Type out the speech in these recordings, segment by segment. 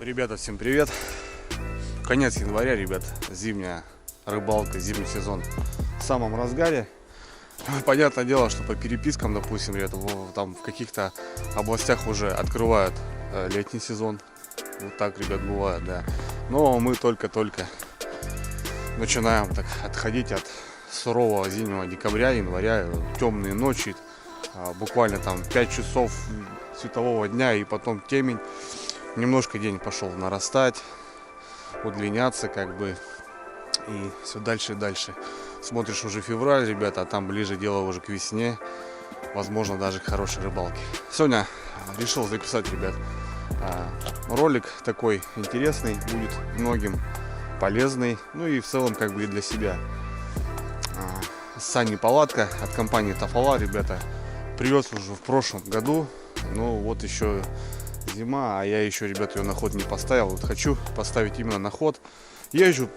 Ребята, всем привет! Конец января, ребят, зимняя рыбалка, зимний сезон в самом разгаре. Понятное дело, что по перепискам, допустим, ребята, там в каких-то областях уже открывают летний сезон. Вот так, ребят, бывает, да. Но мы только-только начинаем так отходить от сурового зимнего декабря, января, темные ночи, буквально там 5 часов светового дня и потом темень. Немножко день пошел нарастать, удлиняться как бы, и все дальше и дальше. Смотришь уже февраль, ребята, а там ближе дело уже к весне, возможно даже к хорошей рыбалке. Сегодня решил записать, ребят, ролик такой интересный, будет многим полезный, ну и в целом как бы и для себя. Сани палатка от компании Тафала, ребята, привез уже в прошлом году, но вот еще зима, а я еще, ребят, ее на ход не поставил. Вот хочу поставить именно на ход. Езжу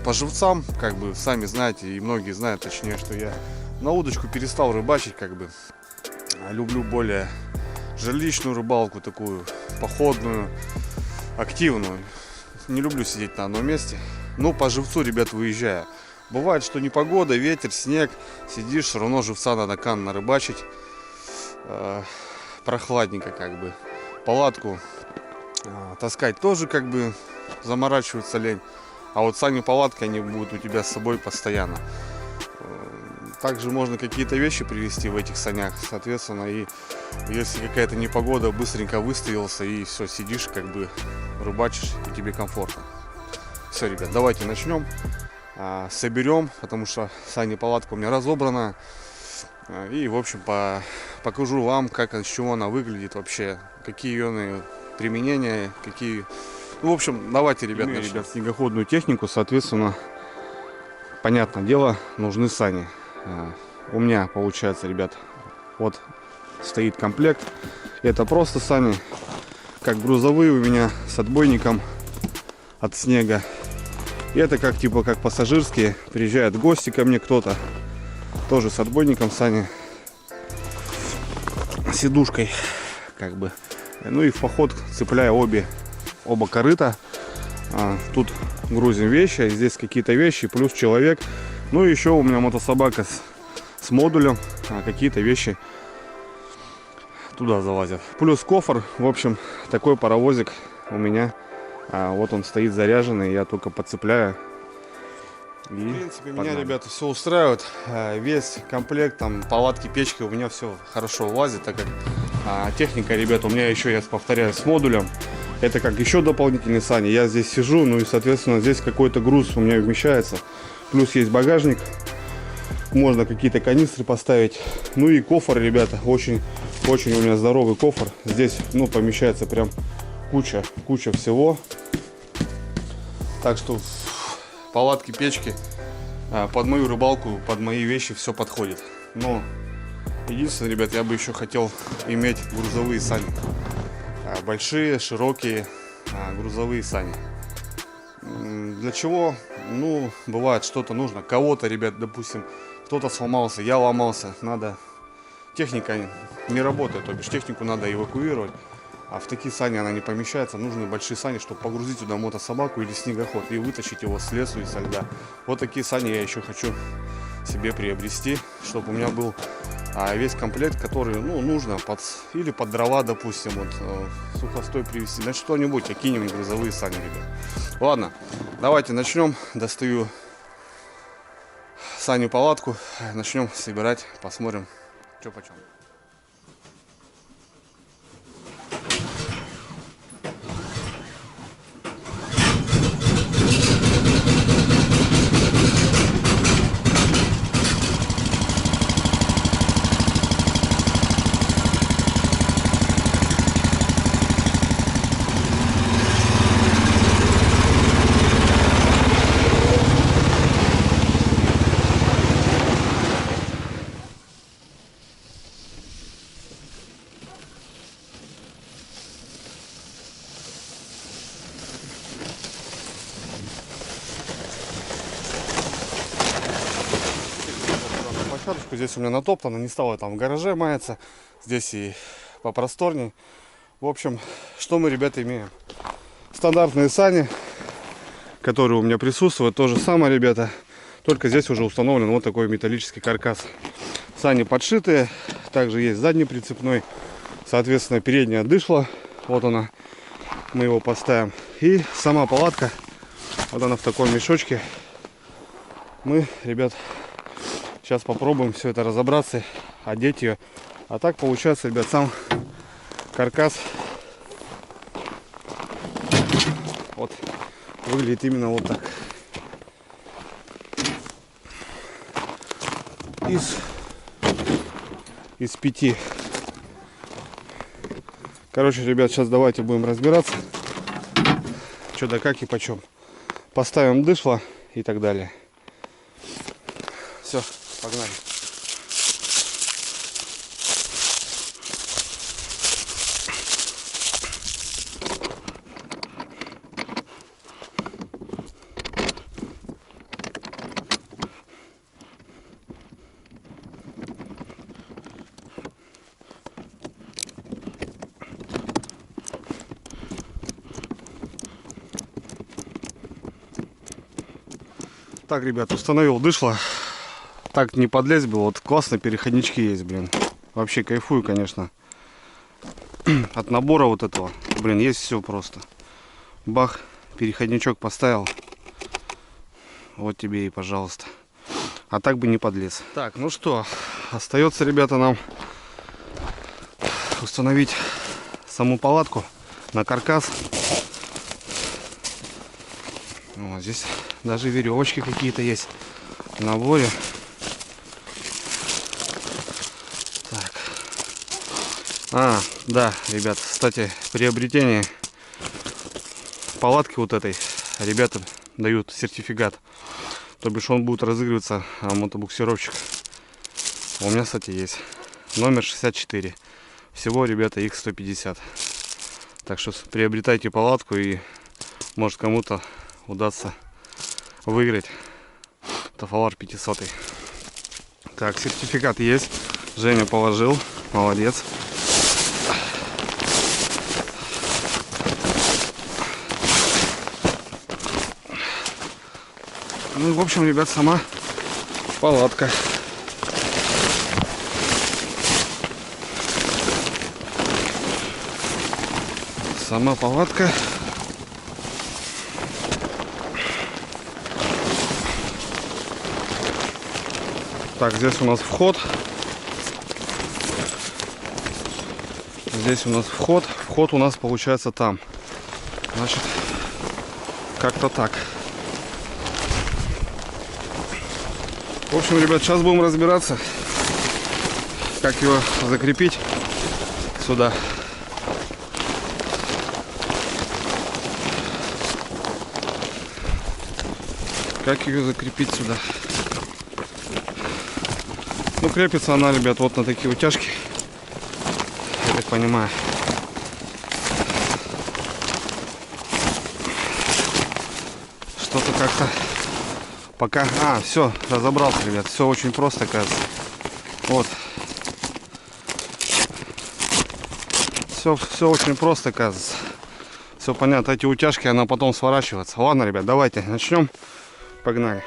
по живцам, как бы, сами знаете, и многие знают, точнее, что я на удочку перестал рыбачить, как бы. Люблю более жилищную рыбалку, такую походную, активную. Не люблю сидеть на одном месте. Но по живцу, ребят, выезжаю. Бывает, что непогода, ветер, снег, сидишь, все равно живца надо нарыбачить. Прохладненько, как бы. Палатку таскать тоже как бы заморачиваться лень. А вот сами палатки, они будут у тебя с собой постоянно. Также можно какие-то вещи привезти в этих санях. Соответственно, и если какая-то непогода, быстренько выставился и все, сидишь, как бы рыбачишь, и тебе комфортно. Все, ребят, давайте начнем. Соберем, потому что сани палатка у меня разобрана. И, в общем, покажу вам, как, из чего она выглядит вообще, какие ее применения, какие... Ну, в общем, давайте, ребят, снегоходную технику, соответственно, понятное дело, нужны сани. У меня, получается, ребят, вот стоит комплект. Это просто сани, как грузовые у меня, с отбойником от снега. И это как, типа, как пассажирские, приезжают гости ко мне кто-то. Тоже с отбойником сани, сидушкой, как бы. Ну и в поход цепляя оба корыта. Тут грузим вещи, здесь какие-то вещи, плюс человек. Ну и еще у меня мотособака с модулем, какие-то вещи туда залазят. Плюс кофр, в общем, такой паровозик у меня. Вот он стоит заряженный, я только подцепляю. И в принципе, меня, ребята, все устраивает. Весь комплект, там, палатки, печки у меня все хорошо влазит, так как техника, ребята, у меня еще, я повторяю, с модулем. Это как еще дополнительные сани. Я здесь сижу, ну и, соответственно, здесь какой-то груз у меня вмещается. Плюс есть багажник. Можно какие-то канистры поставить. Ну и кофр, ребята, очень у меня здоровый кофр. Здесь, ну, помещается прям куча всего. Так что палатки, печки под мою рыбалку, под мои вещи все подходит. Но единственное, ребят, я бы еще хотел иметь грузовые сани. Большие, широкие грузовые сани. Для чего? Ну, бывает, что-то нужно. Кого-то, ребят, допустим, кто-то сломался, я ломался. Надо... Техника не работает, то бишь технику надо эвакуировать. А в такие сани она не помещается. Нужны большие сани, чтобы погрузить туда мотособаку или снегоход и вытащить его с лесу и со льда. Вот такие сани я еще хочу себе приобрести, чтобы у меня был весь комплект, который, ну, нужно или под дрова, допустим, вот сухостой привезти, на что-нибудь, какие-нибудь грузовые сани, ребят. Ладно, давайте начнем. Достаю сани палатку, начнем собирать, посмотрим, что почем. Площадочку здесь у меня натоптано, не стало там в гараже маяться, здесь и попросторней. В общем, что мы, ребята, имеем? стандартные сани, которые у меня присутствуют. То же самое, ребята. Только здесь уже установлен вот такой металлический каркас. Сани подшитые. Также есть задний прицепной. Соответственно, передняя дышла. Вот она. Мы его поставим. И сама палатка. Вот она в таком мешочке. Мы, ребят, сейчас попробуем все это разобраться, одеть ее. А так получается, ребят, сам каркас вот выглядит именно вот так. Из 5. Короче, ребят, сейчас давайте будем разбираться, что да как и почем. Поставим дышло и так далее. Все, погнали. Так, ребят, установил дышло. Так не подлезть было. Вот классные переходнички есть, блин. Вообще кайфую, конечно. От набора вот этого. Блин, есть все просто. Бах, переходничок поставил. Вот тебе и пожалуйста. А так бы не подлез. Так, ну что, остается, ребята, нам установить саму палатку на каркас. Вот здесь даже веревочки какие-то есть в наборе. Так. Да, ребят, кстати, приобретение палатки вот этой ребята дают сертификат. То бишь он будет разыгрываться мотобуксировщик. У меня, кстати, есть номер 64. Всего, ребята, их 150. Так что приобретайте палатку, и может кому-то удастся выиграть Тафалар 500. Так, сертификат есть. Женя положил. Молодец. Ну и в общем, ребят, сама палатка. Сама палатка. Так, здесь у нас вход. Здесь у нас вход. Вход у нас получается там. Значит, как-то так. В общем, ребят, сейчас будем разбираться, как его закрепить сюда. Как ее закрепить сюда. Ну, крепится она, ребят, вот на такие утяжки. Я так понимаю. Что-то как-то пока... все, разобрался, ребят. Все очень просто, кажется. Вот. Все очень просто, кажется. Все понятно. Эти утяжки, она потом сворачивается. Ладно, ребят, давайте начнем. Погнали.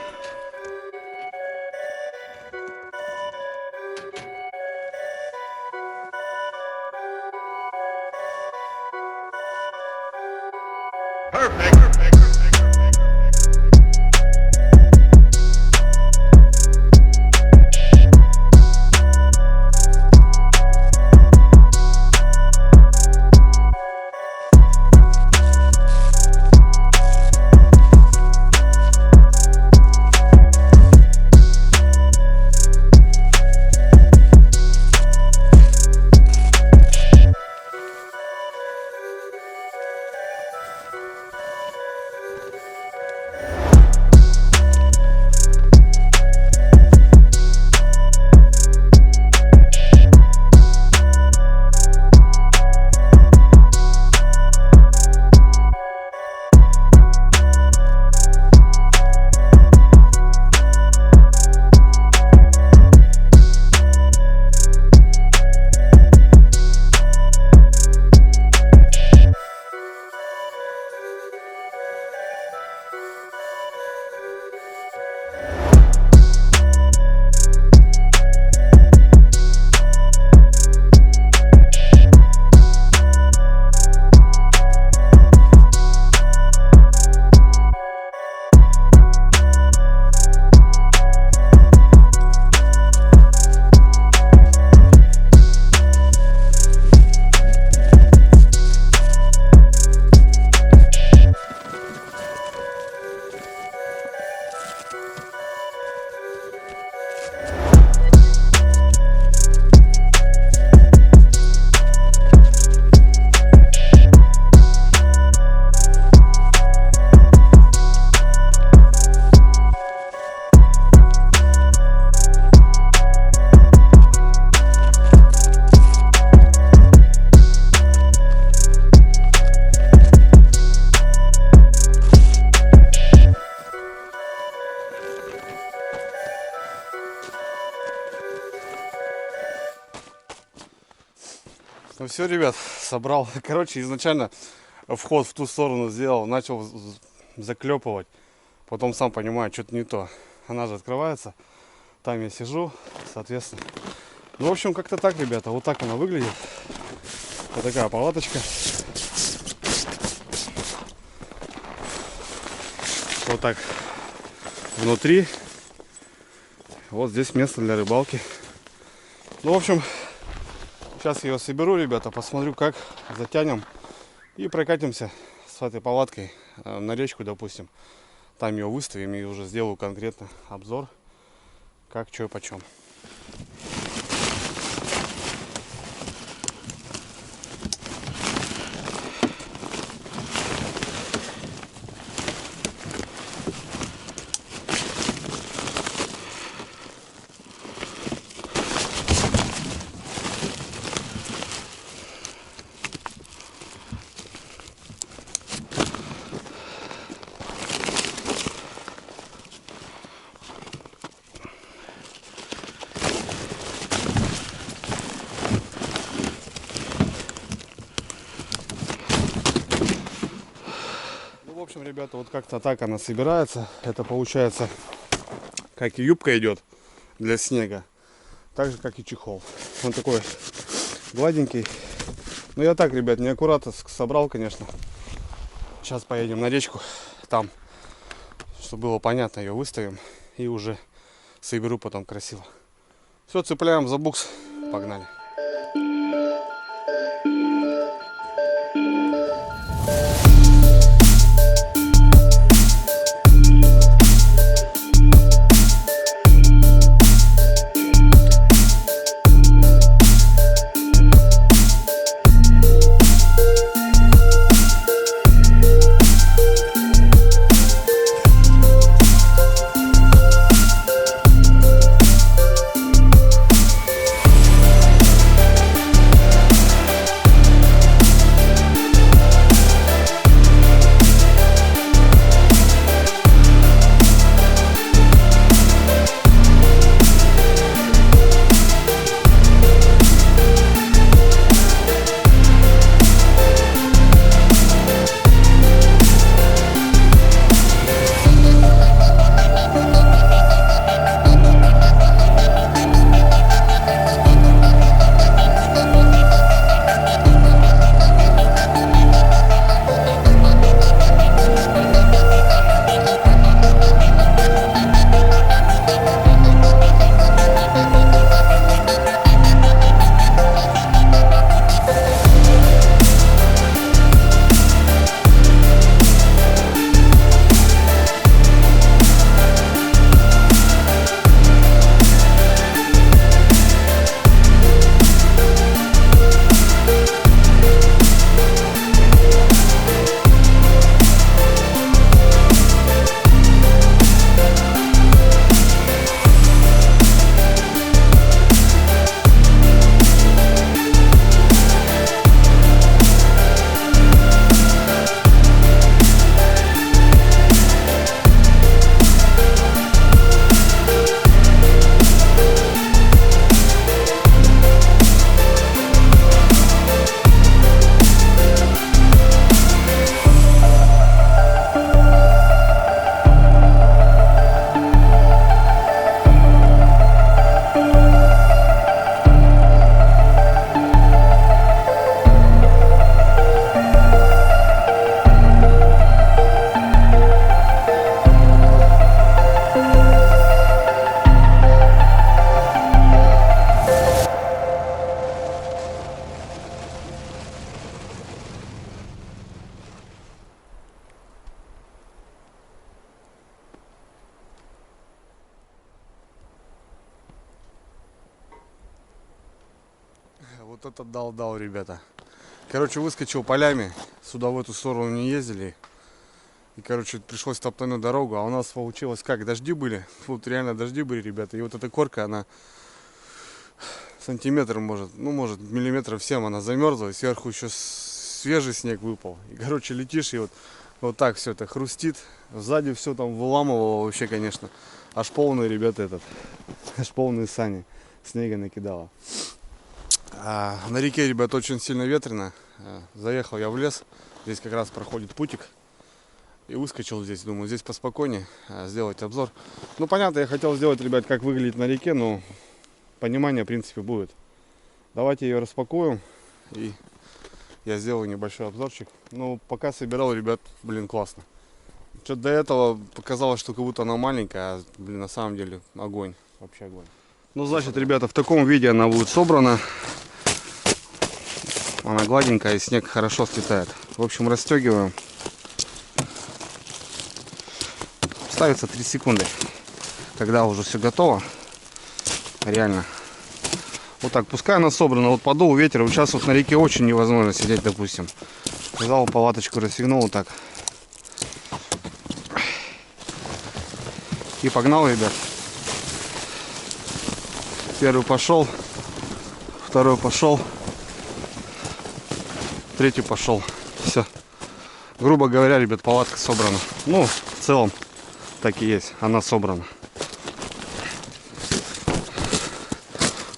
Ну все, ребят, собрал. Короче, изначально вход в ту сторону сделал, начал заклепывать. Потом сам понимаю, что-то не то. Она же открывается. Там я сижу, соответственно. Ну, в общем, как-то так, ребята. Вот так она выглядит. Вот такая палаточка. Вот так внутри. Вот здесь место для рыбалки. Ну, в общем, сейчас я ее соберу, ребята, посмотрю, как затянем. И прокатимся с этой палаткой на речку, допустим. Там ее выставим и уже сделаю конкретно обзор, как, что и почем. В общем, ребята, вот как-то так она собирается. Это получается, как и юбка идет для снега, так же, как и чехол. Он такой гладенький. Но я так, ребят, неаккуратно собрал, конечно. Сейчас поедем на речку, там, чтобы было понятно, ее выставим и уже соберу потом красиво. Все, цепляем за букс, погнали. Вот это дал, ребята. Короче, выскочил полями. Сюда в эту сторону не ездили. И, короче, пришлось топтануть дорогу. А у нас получилось как? Дожди были. Вот реально дожди были, ребята. И вот эта корка, она сантиметр может, ну, может, миллиметров 7 она замерзла. И сверху еще свежий снег выпал. И, короче, летишь, и вот так все это хрустит. Сзади все там выламывало вообще, конечно. Аж полные, ребята, аж полные сани снега накидало. На реке, ребят, очень сильно ветрено. Заехал я в лес. Здесь как раз проходит путик. И выскочил здесь. Думаю, здесь поспокойнее сделать обзор. Ну, понятно, я хотел сделать, ребят, как выглядит на реке, но понимание, в принципе, будет. Давайте ее распакуем. И я сделаю небольшой обзорчик. Ну, пока собирал, ребят, блин, классно. Что-то до этого показалось, что как будто она маленькая, а, блин, на самом деле огонь. Вообще огонь. Ну, значит, ребята, в таком виде она будет собрана. Она гладенькая, и снег хорошо слетает. В общем, расстегиваем. Ставится 3 секунды. Когда уже все готово. Реально. Вот так, пускай она собрана. Вот подул ветер. Вот сейчас вот на реке очень невозможно сидеть, допустим. Взял палаточку, расстегнул вот так. И погнал, ребят. Первый пошел. Второй пошел. Третий пошел. Все. Грубо говоря, ребят, палатка собрана. Ну, в целом, так и есть. Она собрана.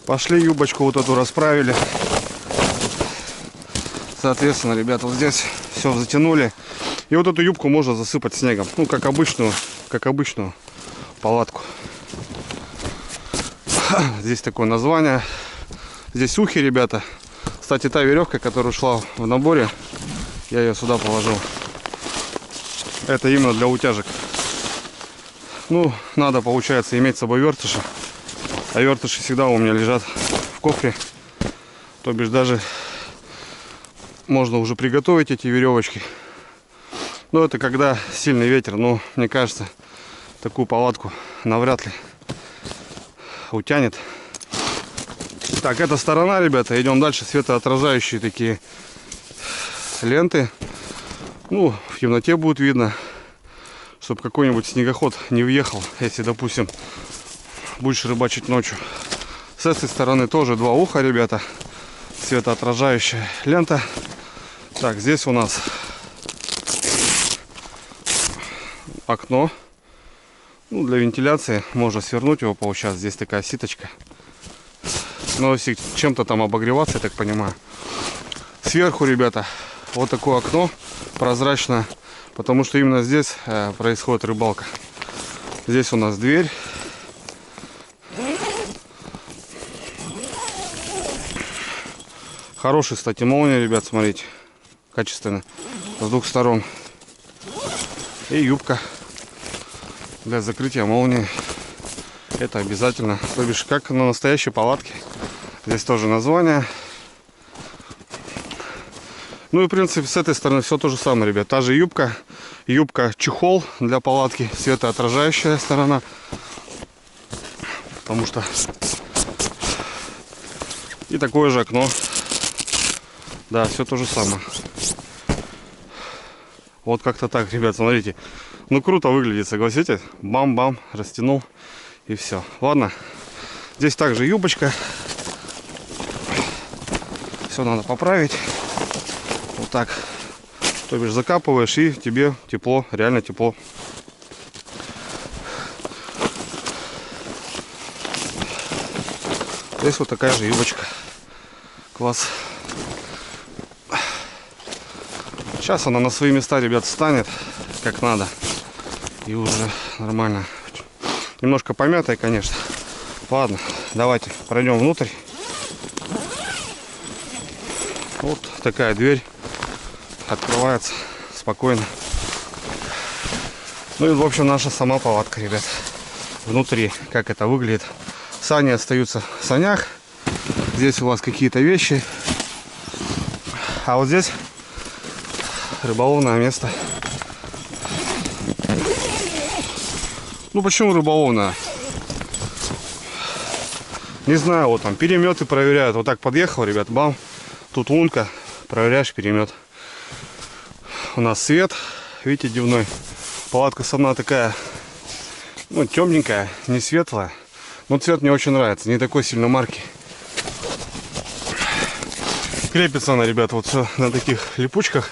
Пошли, юбочку вот эту расправили. Соответственно, ребята, вот здесь все затянули. И вот эту юбку можно засыпать снегом. Ну, как обычную палатку. Здесь такое название. Здесь ухи, ребята. Кстати, та веревка, которая ушла в наборе, я ее сюда положил. Это именно для утяжек. Ну, надо, получается, иметь с собой вертыши. А вертыши всегда у меня лежат в кофре. То бишь даже можно уже приготовить эти веревочки. Но это когда сильный ветер. Но мне кажется, такую палатку навряд ли утянет. Так, эта сторона, ребята, идем дальше. Светоотражающие такие ленты. Ну, в темноте будет видно, чтобы какой-нибудь снегоход не въехал, если, допустим, будешь рыбачить ночью. С этой стороны тоже 2 уха, ребята. Светоотражающая лента. Так, здесь у нас окно. Ну, для вентиляции можно свернуть его, получается. Здесь такая ситочка. Но если чем-то там обогреваться, я так понимаю. Сверху, ребята, вот такое окно прозрачное, потому что именно здесь происходит рыбалка. Здесь у нас дверь. Хороший, кстати, молния, ребят, смотрите. Качественно. С 2 сторон. И юбка для закрытия молнии. Это обязательно. То бишь, как на настоящей палатке. Здесь тоже название. Ну и, в принципе, с этой стороны все то же самое, ребят. Та же юбка. Юбка-чехол для палатки. Светоотражающая сторона. Потому что... И такое же окно. Да, все то же самое. Вот как-то так, ребят, смотрите. Ну, круто выглядит, согласитесь? Бам-бам, растянул. И все. Ладно. Здесь также юбочка. Все надо поправить. Вот так. То бишь закапываешь, и тебе тепло, реально тепло. Здесь вот такая же юбочка. Класс. Сейчас она на свои места, ребят, встанет как надо. И уже нормально. Немножко помятая, конечно. Ладно, давайте пройдем внутрь. Вот такая дверь открывается спокойно. Ну и, в общем, наша сама палатка, ребят. Внутри, как это выглядит. Сани остаются в санях. Здесь у вас какие-то вещи. А вот здесь рыболовное место. Ну почему рыболовное? Не знаю, вот там переметы проверяют. Вот так подъехал, ребят, бам. Тут лунка, проверяешь перемет. У нас свет, видите, дневной. Палатка сама такая, ну, темненькая, не светлая. Но цвет мне очень нравится, не такой сильно марки. Крепится она, ребят, вот все на таких липучках.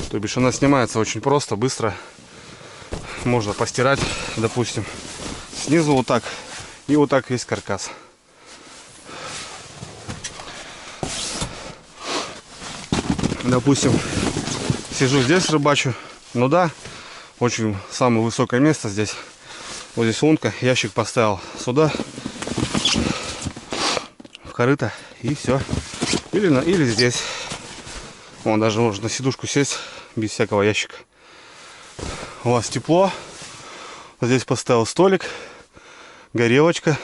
То бишь она снимается очень просто, быстро. Можно постирать, допустим. Снизу вот так. И вот так весь каркас. допустим, сижу здесь, рыбачу. Ну да, очень самое высокое место здесь. Вот здесь лунка, ящик поставил сюда, в корыто, и все. Или здесь. Вон даже можно на сидушку сесть без всякого ящика. У вас тепло. Вот здесь поставил столик, горелочка.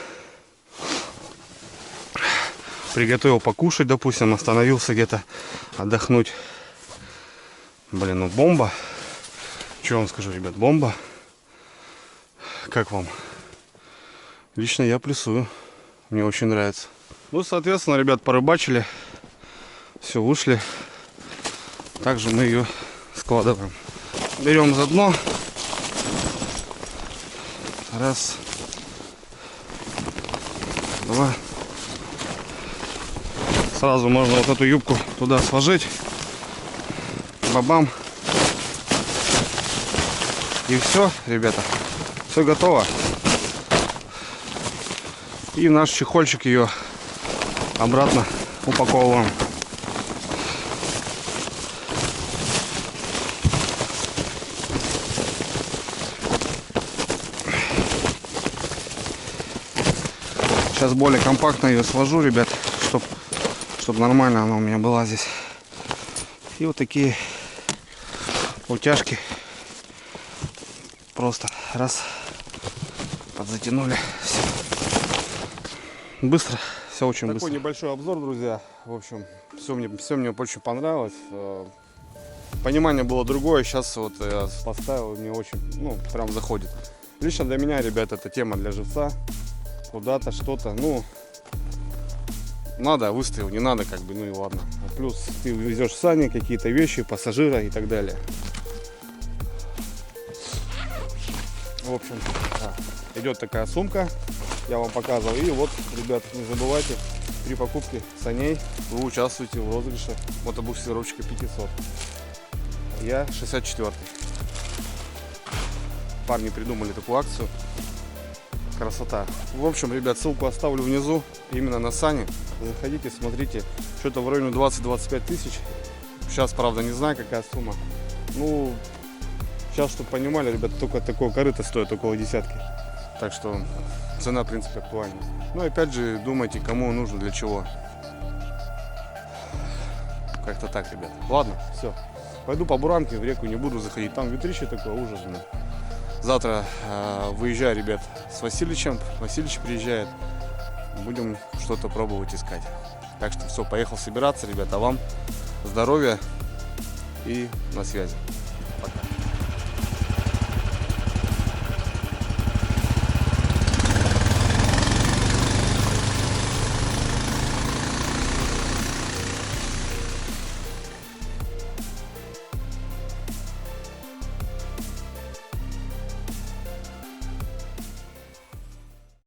Приготовил покушать, допустим, остановился где-то отдохнуть. Блин, ну бомба. Что вам скажу, ребят, бомба. Как вам? Лично я плюсую. Мне очень нравится. Ну, соответственно, ребят, порыбачили. Все, вышли. Также мы ее складываем. Берем за дно. Раз. Два. Сразу можно вот эту юбку туда сложить. Бабам. И все, ребята. Все готово. И в наш чехольчик ее обратно упаковываем. Сейчас более компактно ее сложу, ребят, чтобы нормально она у меня была здесь. И вот такие утяжки просто раз подзатянули. Все. Быстро, все очень быстро. Такой небольшой обзор, друзья. В общем, все мне очень понравилось. Понимание было другое. Сейчас вот я поставил, мне очень, ну, прям заходит. Лично для меня, ребят, это тема для живца. Куда-то, что-то, ну, надо, выставил, не надо, как бы, ну и ладно. Плюс ты везешь сани, какие-то вещи, пассажира и так далее. В общем, идет такая сумка, я вам показывал. И вот, ребят, не забывайте, при покупке саней вы участвуете в розыгрыше мотобуксировщика 500. Я 64-й. Парни придумали такую акцию. Красота. В общем, ребят, ссылку оставлю внизу, именно на сани. Заходите, смотрите. Что-то в районе 20-25 тысяч. Сейчас, правда, не знаю, какая сумма. Ну, сейчас, чтобы понимали, ребят, только такое корыто стоит около десятки. Так что цена, в принципе, актуальна. Ну, опять же, думайте, кому нужно, для чего. Как-то так, ребят. Ладно, все. Пойду по буранке, в реку не буду заходить. Там ветрище такое, ужас. Завтра выезжаю, ребят, с Васильевичем. Васильевич приезжает. Будем что-то пробовать искать. Так что все, поехал собираться, ребята. Вам здоровья и на связи.